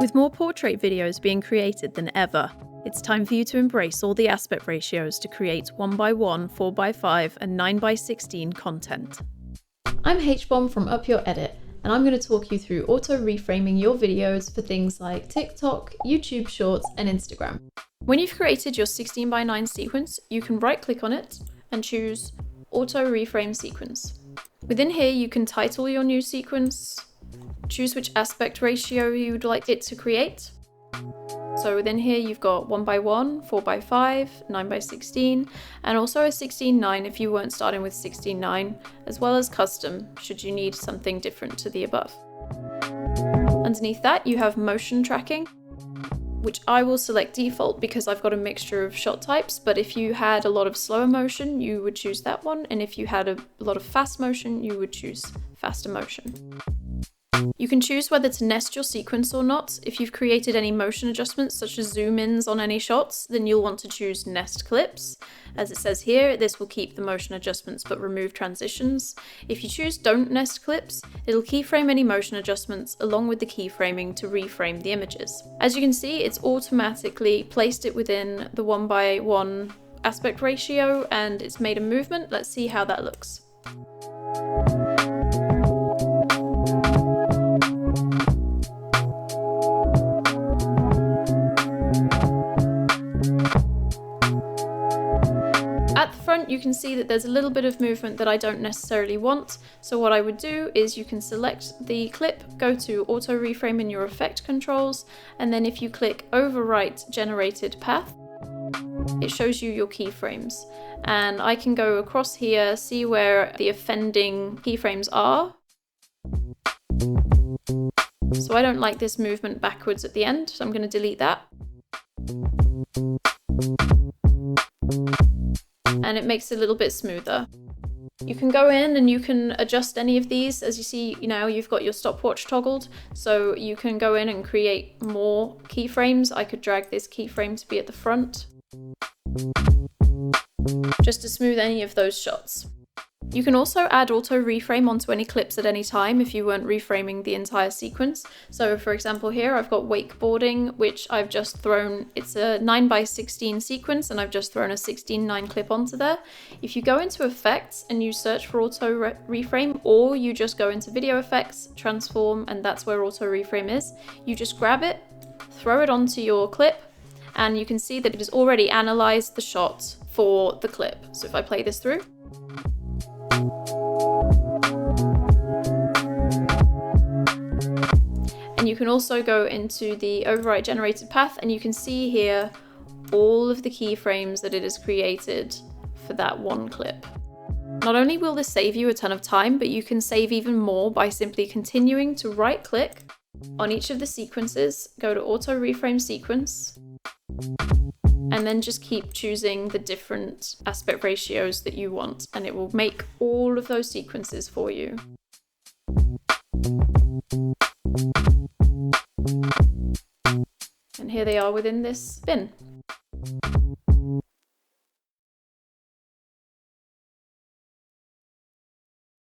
With more portrait videos being created than ever, it's time for you to embrace all the aspect ratios to create 1x1, 4x5 and 9x16 content. I'm Hbomb from Up Your Edit, and I'm going to talk you through auto-reframing your videos for things like TikTok, YouTube Shorts and Instagram. When you've created your 16x9 sequence, you can right-click on it and choose Auto-Reframe Sequence. Within here you can title your new sequence, choose which aspect ratio you would like it to create. So within here you've got 1x1, 4x5, 9x16, and also a 16:9 if you weren't starting with 16:9, as well as custom should you need something different to the above. Underneath that you have motion tracking, which I will select default because I've got a mixture of shot types, but if you had a lot of slower motion you would choose that one, and if you had a lot of fast motion you would choose faster motion. You can choose whether to nest your sequence or not. If you've created any motion adjustments such as zoom-ins on any shots, then you'll want to choose nest clips. As it says here, this will keep the motion adjustments but remove transitions. If you choose don't nest clips, it'll keyframe any motion adjustments along with the keyframing to reframe the images. As you can see, it's automatically placed it within the 1x1 aspect ratio and it's made a movement. Let's see how that looks. At the front you can see that there's a little bit of movement that I don't necessarily want, so what I would do is you can select the clip, go to auto reframe in your effect controls, and then if you click overwrite generated path, it shows you your keyframes. And I can go across here, see where the offending keyframes are. So I don't like this movement backwards at the end, so I'm going to delete that. And it makes it a little bit smoother. You can go in and you can adjust any of these. As you see now, you've got your stopwatch toggled, so you can go in and create more keyframes. I could drag this keyframe to be at the front, just to smooth any of those shots. You can also add auto reframe onto any clips at any time if you weren't reframing the entire sequence. So for example here I've got wakeboarding, which I've just thrown, it's a 9x16 sequence and I've just thrown a 16:9 clip onto there. If you go into effects and you search for auto reframe, or you just go into video effects, transform, and that's where auto reframe is, you just grab it, throw it onto your clip, and you can see that it has already analyzed the shot for the clip. So if I play this through, and you can also go into the overwrite generated path and you can see here all of the keyframes that it has created for that one clip. Not only will this save you a ton of time, but you can save even more by simply continuing to right click on each of the sequences, go to auto reframe sequence, and then just keep choosing the different aspect ratios that you want, and it will make all of those sequences for you. And here they are within this bin.